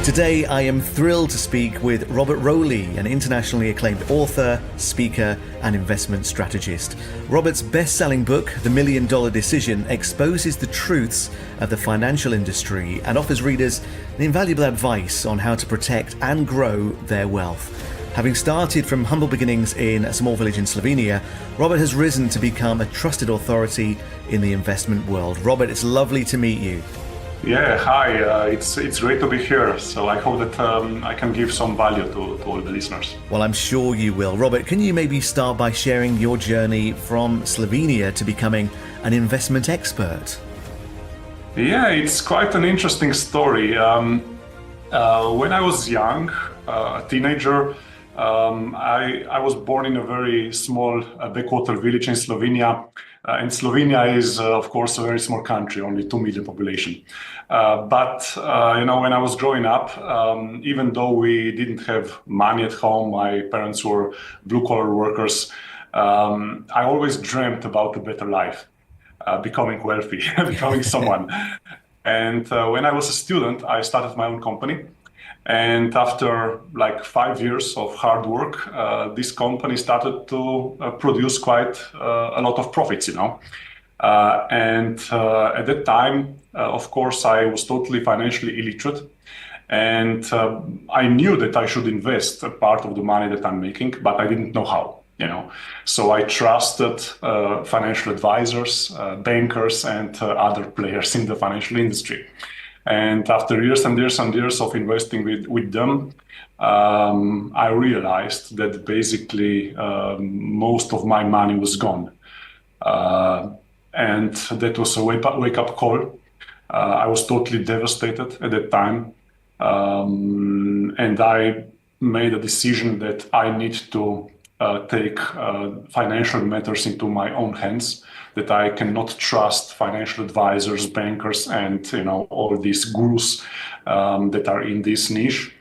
Today, I am thrilled to speak with Robert Rolih, an internationally acclaimed author, speaker, and investment strategist. Robert's best-selling book, The $1 Million Decision, exposes the truths of the financial industry and offers readers invaluable advice on how to protect and grow their wealth. Having started from humble beginnings in a small village in Slovenia, Robert has risen to become a trusted authority in the investment world. Robert, it's lovely to meet you. Yeah, hi. It's great to be here. So I hope that I can give some value to all the listeners. Well, I'm sure you will. Robert, can you maybe start by sharing your journey from Slovenia to becoming an investment expert? Yeah, it's quite an interesting story. When I was young, a teenager, I was born in a very small backwater village in Slovenia. And Slovenia is, of course, a very small country, only 2 million population. But when I was growing up, even though we didn't have money at home, my parents were blue-collar workers, I always dreamt about a better life, becoming wealthy, becoming someone. And when I was a student, I started my own company. And after like 5 years of hard work, this company started to produce quite a lot of profits, And at that time, of course, I was totally financially illiterate. And I knew that I should invest a part of the money that I'm making, but I didn't know how. So I trusted financial advisors, bankers, and other players in the financial industry. And after years and years and years of investing with them, I realized that basically most of my money was gone. And that was a wake-up call. I was totally devastated at that time. And I made a decision that I need to take financial matters into my own hands, that I cannot trust financial advisors, bankers, and all these gurus that are in this niche.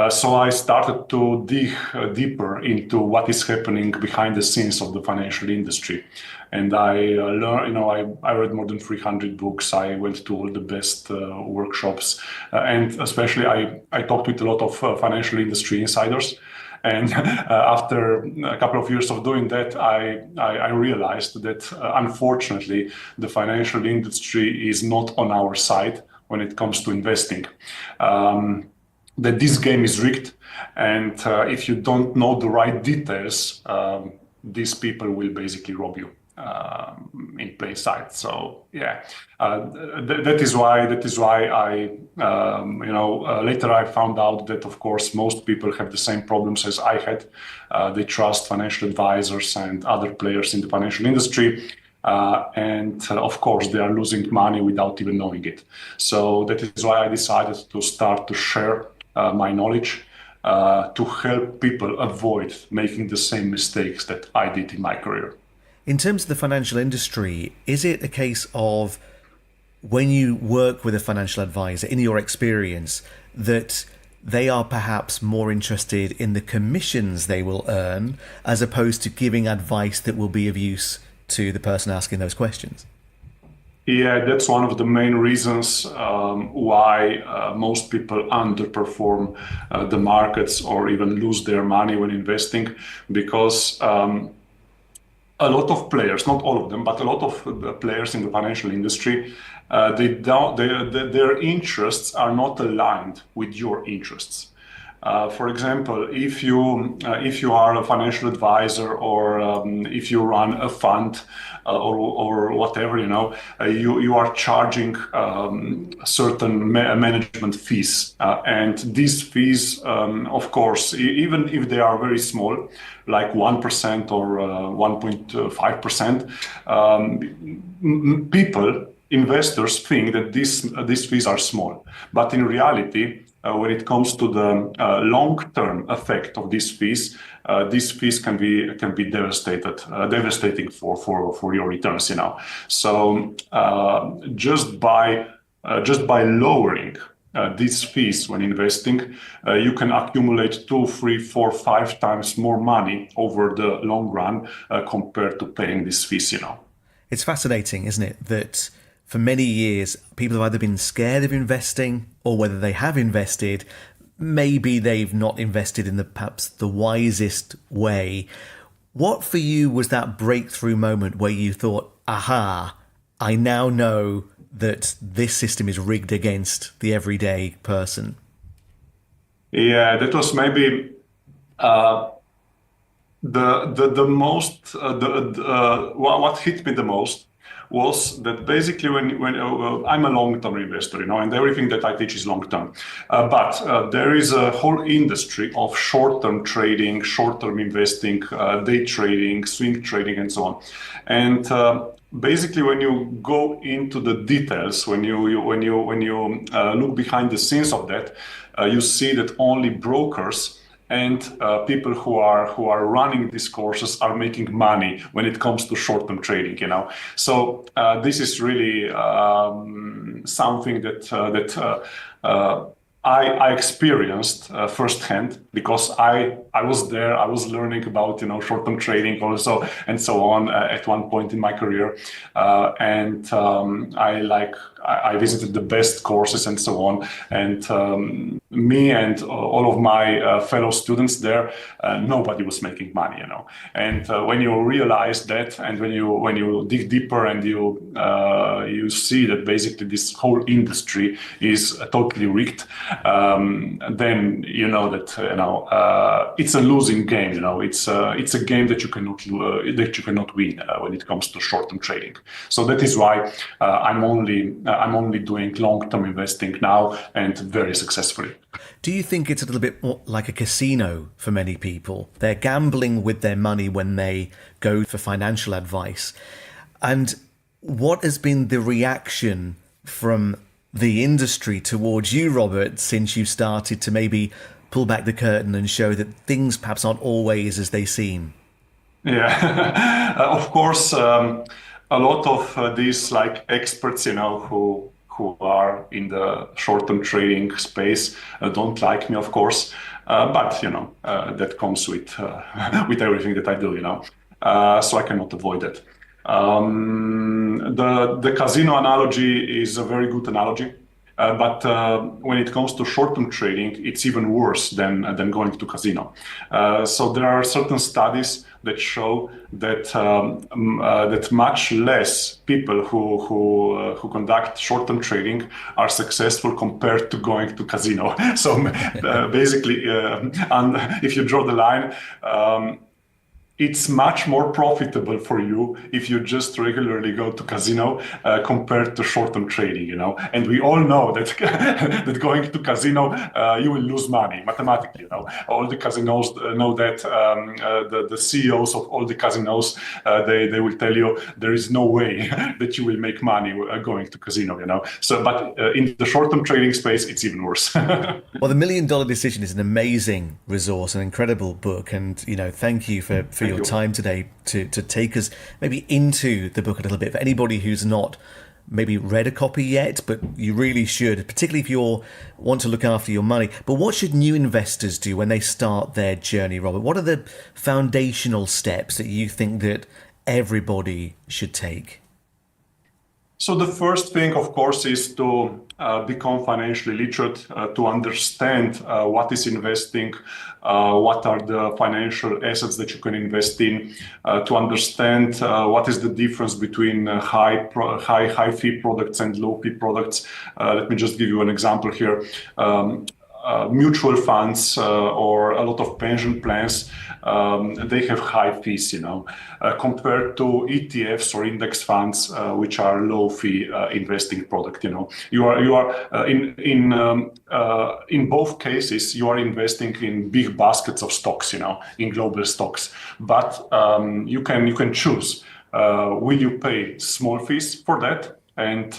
So I started to dig deeper into what is happening behind the scenes of the financial industry. And I learned, I read more than 300 books. I went to all the best workshops. And especially I talked with a lot of financial industry insiders. And after a couple of years of doing that, I realized that unfortunately, the financial industry is not on our side when it comes to investing. That this game is rigged, and if you don't know the right details, these people will basically rob you in plain sight. So yeah, that is why I later I found out that of course most people have the same problems as I had. They trust financial advisors and other players in the financial industry. And of course, they are losing money without even knowing it. So that is why I decided to start to share my knowledge to help people avoid making the same mistakes that I did in my career. In terms of the financial industry, is it a case of when you work with a financial advisor, in your experience, that they are perhaps more interested in the commissions they will earn as opposed to giving advice that will be of use to the person asking those questions? Yeah, that's one of the main reasons why most people underperform the markets or even lose their money when investing, because a lot of players, not all of them, but a lot of the players in the financial industry, their interests are not aligned with your interests. For example, if you are a financial advisor or if you run a fund or whatever, you are charging certain management fees, and these fees, of course, even if they are very small, like 1% or 1.5%, investors think that these fees are small, but in reality, when it comes to the long-term effect of these fees can be devastating for your returns. So just by lowering these fees when investing, you can accumulate 2, 3, 4, 5 times more money over the long run compared to paying these fees. It's fascinating, isn't it, that for many years, people have either been scared of investing, or whether they have invested, maybe they've not invested in perhaps the wisest way. What for you was that breakthrough moment where you thought, aha, I now know that this system is rigged against the everyday person? Yeah, that was maybe uh, the most what hit me the most was that basically when I'm a long-term investor, and everything that I teach is long-term, but there is a whole industry of short-term trading, short-term investing, day trading, swing trading, and so on. And basically, when you go into the details, when you look behind the scenes of that, you see that only brokers and people who are running these courses are making money when it comes to short-term trading. So this is really something that I experienced firsthand, because I was there. I was learning about short-term trading also and so on at one point in my career, and I visited the best courses and so on. And me and all of my fellow students there, nobody was making money. And when you realize that, and when you dig deeper and you see that basically this whole industry is totally rigged, then you know that it's a losing game. It's a game that you cannot win when it comes to short-term trading. So that is why I'm only doing long-term investing now, and very successfully. Do you think it's a little bit more like a casino for many people? They're gambling with their money when they go for financial advice. And what has been the reaction from the industry towards you, Robert, since you started to maybe pull back the curtain and show that things perhaps aren't always as they seem? Yeah, of course, a lot of these experts, who are in the short-term trading space don't like me, of course, but that comes with with everything that I do, so I cannot avoid it. The casino analogy is a very good analogy. But when it comes to short-term trading, it's even worse than going to casino. So there are certain studies that show that that much less people who conduct short-term trading are successful compared to going to casino. So basically, and if you draw the line, it's much more profitable for you if you just regularly go to casino compared to short-term trading, And we all know that that going to casino, you will lose money mathematically. All the casinos know that. The CEOs of all the casinos, they will tell you there is no way that you will make money going to casino. So, but in the short-term trading space, it's even worse. Well, The $1 Million Decision is an amazing resource, an incredible book, and thank you for your time today to take us maybe into the book a little bit. For anybody who's not maybe read a copy yet, but you really should, particularly if you want to look after your money. But what should new investors do when they start their journey, Robert? What are the foundational steps that you think that everybody should take? So the first thing, of course, is to become financially literate, to understand what is investing, what are the financial assets that you can invest in, to understand what is the difference between high fee products and low fee products. Let me just give you an example here. Mutual funds or a lot of pension plans, they have high fees, compared to ETFs or index funds, which are low fee investing product. You are in both cases you are investing in big baskets of stocks, in global stocks, but you can choose. Will you pay small fees for that? And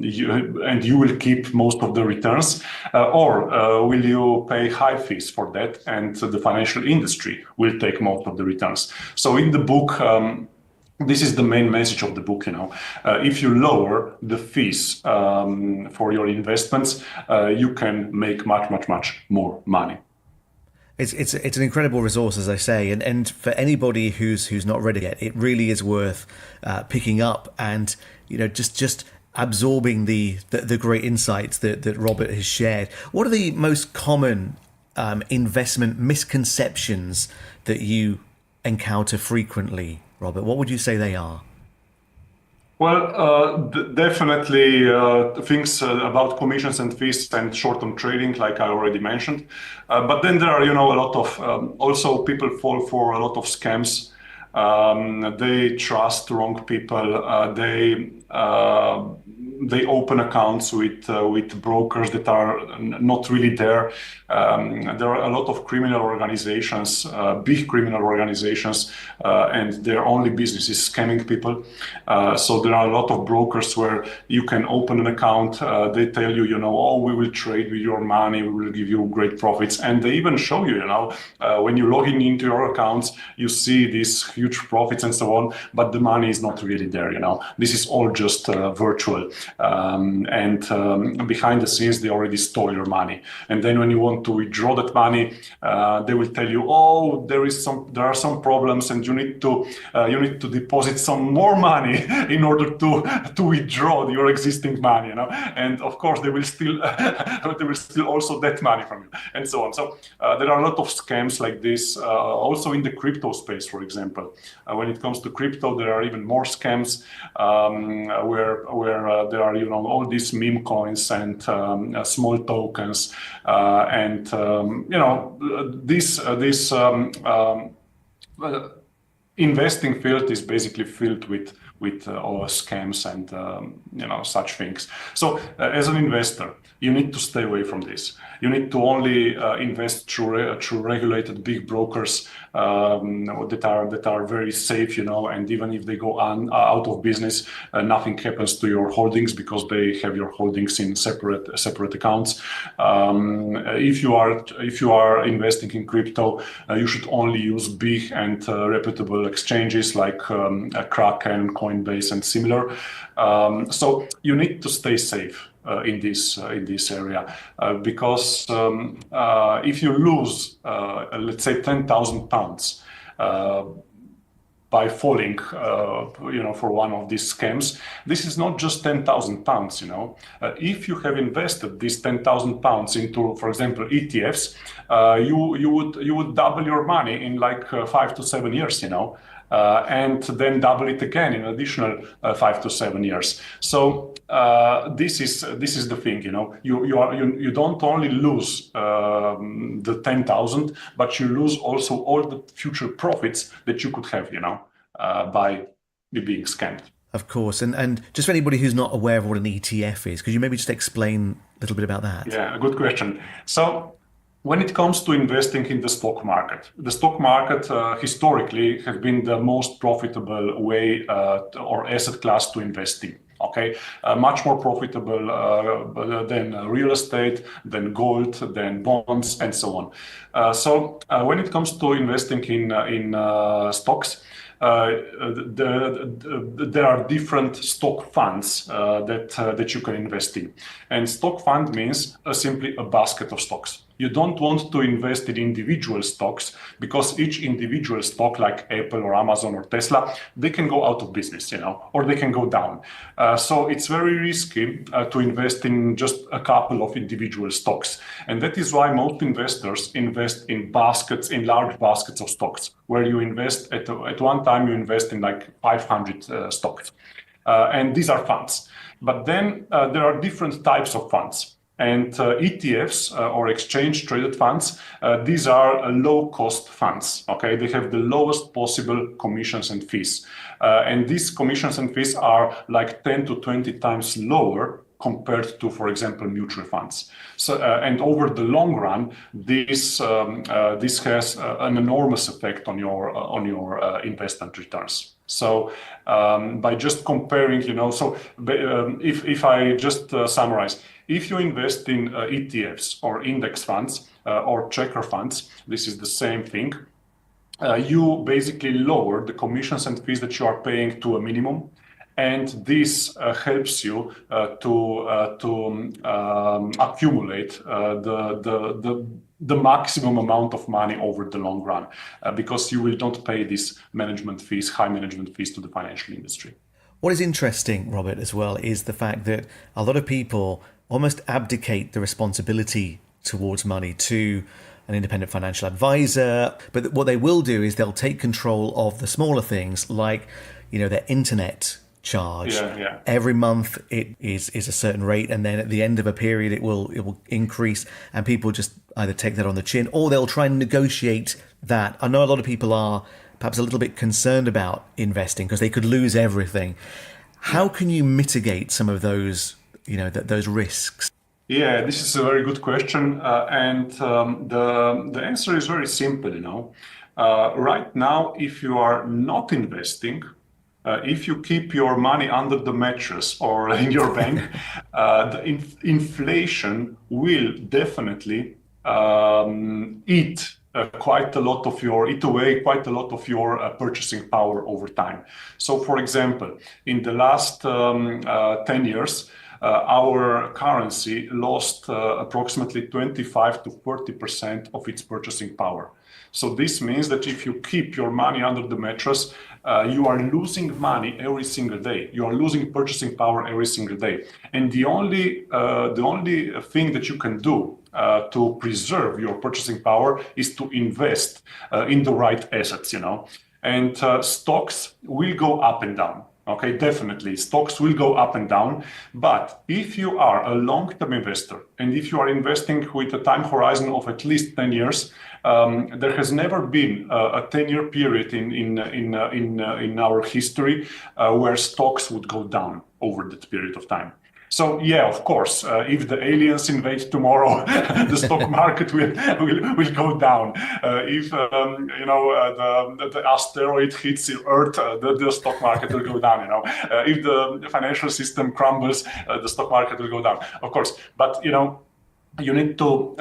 you will keep most of the returns, or will you pay high fees for that, and the financial industry will take most of the returns? So in the book, this is the main message of the book. If you lower the fees for your investments, you can make much more money. It's an incredible resource, as I say, and for anybody who's not read it yet, it really is worth picking up and just absorbing the great insights that Robert has shared. What are the most common investment misconceptions that you encounter frequently, Robert? What would you say they are? Well, definitely things about commissions and fees and short-term trading, like I already mentioned. But then there are, a lot of also people fall for a lot of scams. They trust wrong people. They open accounts with brokers that are not really there. There are a lot of criminal organizations, big criminal organizations, and their only business is scamming people. So there are a lot of brokers where you can open an account. They tell you, oh, we will trade with your money, we will give you great profits, and they even show you, when you're logging into your accounts, you see these huge profits and so on, but the money is not really there. This is all just virtual. And behind the scenes, they already stole your money. And then when you want to withdraw that money, they will tell you, oh, there are some problems, and you need to deposit some more money in order to withdraw your existing money. And of course, they will still also that money from you, and so on. So there are a lot of scams like this, also in the crypto space, for example. When it comes to crypto, there are even more scams where there are all these meme coins and small tokens, and this investing field is basically filled with all scams and such things. So as an investor, you need to stay away from this. You need to only invest through regulated big brokers that are very safe, and even if they go out of business, nothing happens to your holdings because they have your holdings in separate accounts. If you are investing in crypto, you should only use big and reputable exchanges like Kraken, Coinbase, and similar. So you need to stay safe in this area, because if you lose, let's say, £10,000 by falling, for one of these scams, this is not just £10,000. If you have invested these £10,000 into, for example, ETFs, you would double your money in like 5 to 7 years. And then double it again in additional 5 to 7 years. So this is the thing, you don't only lose the 10,000, but you lose also all the future profits that you could have, by being scammed. Of course, and just for anybody who's not aware of what an ETF is, could you maybe just explain a little bit about that? Yeah, good question. So when it comes to investing in the stock market historically has been the most profitable way or asset class to invest in. Okay, much more profitable than real estate, than gold, than bonds, and so on. So when it comes to investing in stocks, there are different stock funds that you can invest in, and stock fund means simply a basket of stocks. You don't want to invest in individual stocks because each individual stock, like Apple or Amazon or Tesla, they can go out of business, or they can go down. So it's very risky to invest in just a couple of individual stocks. And that is why most investors invest in large baskets of stocks, where you invest at one time, you invest in like 500 stocks. And these are funds. But then there are different types of funds. And ETFs or exchange traded funds, these are low-cost funds. Okay, they have the lowest possible commissions and fees, and these commissions and fees are like 10 to 20 times lower compared to, for example, mutual funds. So, and over the long run, this has an enormous effect on your investment returns. So by just comparing, so if I just summarize, if you invest in ETFs or index funds or checker funds, this is the same thing. You basically lower the commissions and fees that you are paying to a minimum, and this helps you to accumulate the maximum amount of money over the long run, because you will not pay these high management fees to the financial industry. What is interesting, Robert, as well, is the fact that a lot of people almost abdicate the responsibility towards money to an independent financial advisor. But what they will do is they'll take control of the smaller things, like, their internet charge. Yeah. Every month it is a certain rate, and then at the end of a period it will increase, and people just either take that on the chin or they'll try and negotiate that. I know a lot of people are perhaps a little bit concerned about investing because they could lose everything. How can you mitigate some of those, those risks? Yeah, this is a very good question, and the answer is very simple. Right now, if you are not investing, if you keep your money under the mattress or in your bank, the inflation will definitely eat away quite a lot of your purchasing power over time. So, for example, in the last 10 years, our currency lost approximately 25 to 40% of its purchasing power. So this means that if you keep your money under the mattress, you are losing money every single day. You are losing purchasing power every single day. And the only thing that you can do to preserve your purchasing power is to invest in the right assets, And stocks will go up and down. Okay, definitely. Stocks will go up and down. But if you are a long-term investor and if you are investing with a time horizon of at least 10 years, there has never been a 10-year period in our history where stocks would go down over that period of time. So yeah, of course, if the aliens invade tomorrow, the stock market will go down. If the asteroid hits the Earth, the stock market will go down. If the financial system crumbles, the stock market will go down. Of course, but you need to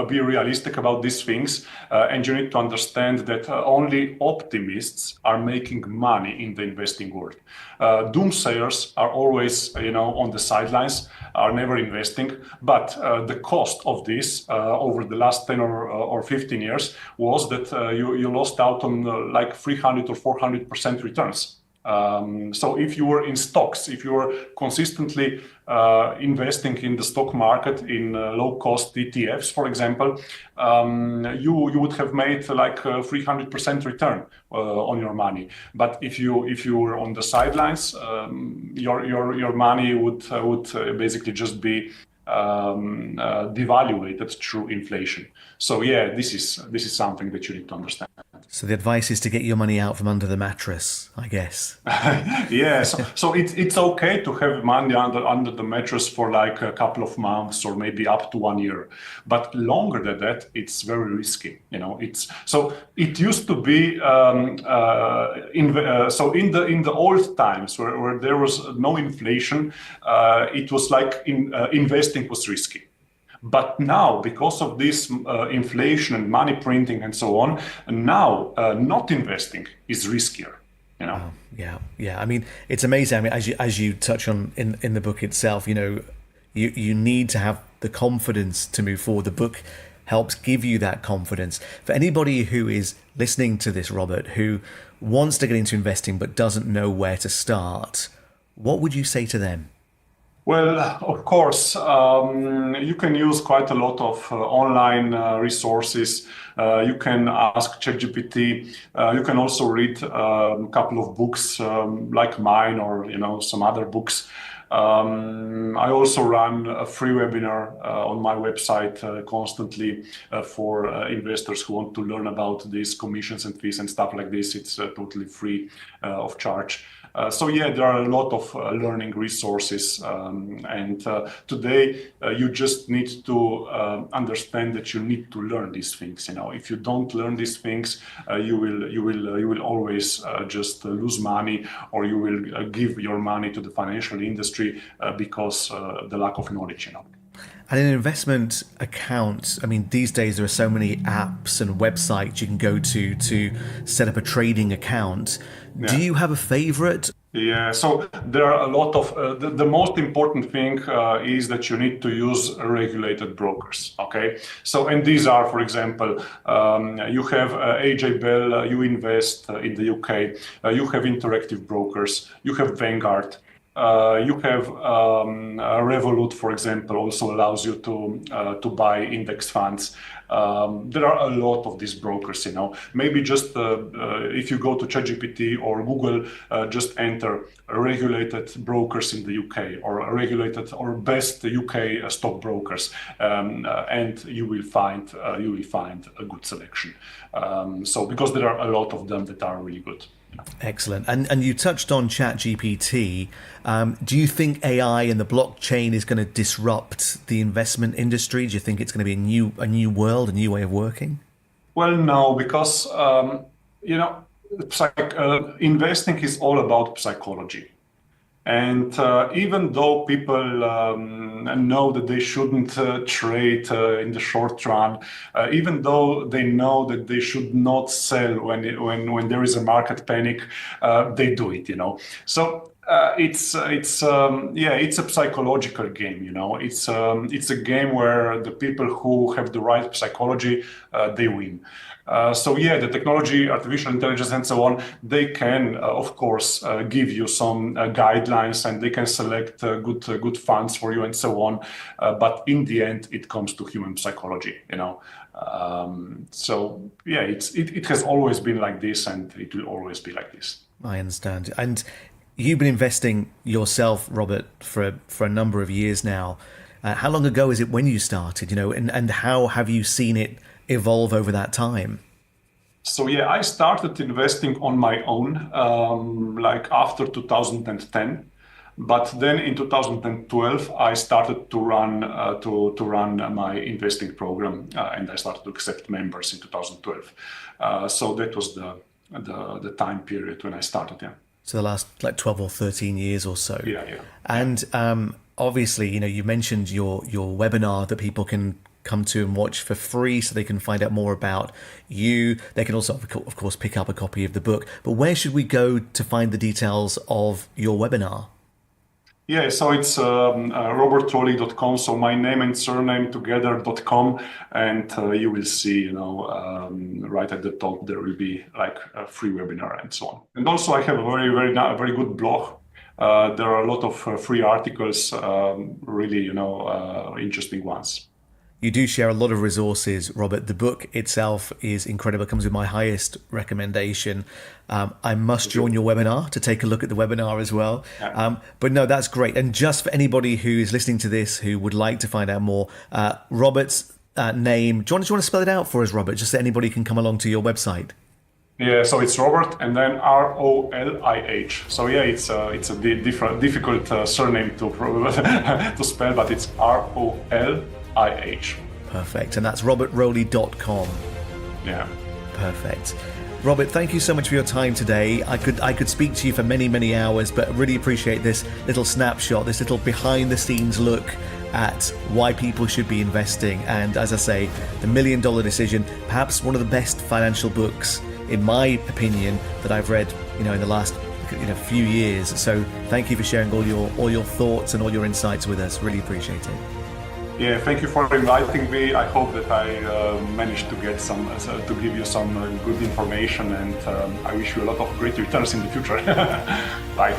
be realistic about these things, and you need to understand that only optimists are making money in the investing world. Doomsayers are always, on the sidelines, are never investing. But the cost of this over the last 10 or 15 years was that you lost out on like 300 or 400% returns. So if you were in stocks, if you were consistently investing in the stock market in low-cost ETFs, for example, you would have made like 300% return on your money. But if you were on the sidelines, your money would basically just be devaluated through inflation. So yeah, this is something that you need to understand. So the advice is to get your money out from under the mattress, I guess. Yeah, so it's okay to have money under the mattress for like a couple of months or maybe up to 1 year, but longer than that, it's very risky. It used to be in the old times where there was no inflation, it was like investing was risky. But now, because of this inflation and money printing and so on, now not investing is riskier. Oh, yeah. I mean, it's amazing. I mean, as you touch on in the book itself, you need to have the confidence to move forward. The book helps give you that confidence. For anybody who is listening to this, Robert, who wants to get into investing but doesn't know where to start, what would you say to them? Well, of course, you can use quite a lot of online resources. You can ask ChatGPT. You can also read a couple of books like mine or some other books. I also run a free webinar on my website constantly for investors who want to learn about these commissions and fees and stuff like this. It's totally free of charge. So yeah, there are a lot of learning resources, and today you just need to understand that you need to learn these things. If you don't learn these things, you will always just lose money, or you will give your money to the financial industry because the lack of knowledge. And an investment account, I mean, these days there are so many apps and websites you can go to set up a trading account. Yeah. Do you have a favorite? Yeah, so there are a lot of the most important thing is that you need to use regulated brokers. Okay, so and these are, for example, you have AJ Bell, you invest in the UK, you have Interactive Brokers, you have Vanguard. You have Revolut, for example, also allows you to buy index funds. There are a lot of these brokers, you know. Maybe just if you go to ChatGPT or Google, just enter regulated brokers in the UK or regulated or best UK stock brokers, and you will find a good selection. So because there are a lot of them that are really good. Excellent. And you touched on ChatGPT. Do you think AI and the blockchain is going to disrupt the investment industry? Do you think it's going to be a new world, a new way of working? Well, no, because you know, investing is all about psychology. And even though people know that they shouldn't trade in the short run, even though they know that they should not sell when there is a market panic, they do it, you know. So it's a psychological game, you know. It's a game where the people who have the right psychology, they win. So yeah, the technology, artificial intelligence, and so on, they can, of course, give you some guidelines, and they can select good funds for you, and so on. But in the end, it comes to human psychology, you know. So yeah, it has always been like this, and it will always be like this. I understand. And you've been investing yourself, Robert, for a number of years now. How long ago is it when you started? You know, and how have you seen it evolve over that time? So yeah, I started investing on my own, like after 2010. But then in 2012, I started to run my investing program, and I started to accept members in 2012. So that was the time period when I started. Yeah. So the last like 12 or 13 years or so. Yeah, yeah. And obviously, you know, you mentioned your webinar that people can come to and watch for free, so they can find out more about you. They can also, of course, pick up a copy of the book. But where should we go to find the details of your webinar? Yeah, so it's robertrolih.com. So my name and surname together.com, and you will see, you know, right at the top there will be like a free webinar and so on. And also I have a very good blog. There are a lot of free articles, really, you know, interesting ones. You do share a lot of resources, Robert. The book itself is incredible. It comes with my highest recommendation. I must join your webinar to take a look at the webinar as well. Yeah. But no, that's great. And just for anybody who is listening to this who would like to find out more, Robert's name, do you want to spell it out for us, Robert, just so anybody can come along to your website? Yeah, so it's Robert and then Rolih. So yeah, it's a difficult surname to to spell, but it's Rolih. Perfect. And that's robertrolih.com. Yeah. Perfect. Robert, thank you so much for your time today. I could speak to you for many hours, but really appreciate this little snapshot, this little behind the scenes look at why people should be investing. And as I say, The $1 Million Decision, perhaps one of the best financial books, in my opinion, that I've read, you know, in the last few years. So thank you for sharing all your thoughts and all your insights with us. Really appreciate it. Yeah, thank you for inviting me. I hope that I managed to get to give you some good information, and I wish you a lot of great returns in the future. Bye.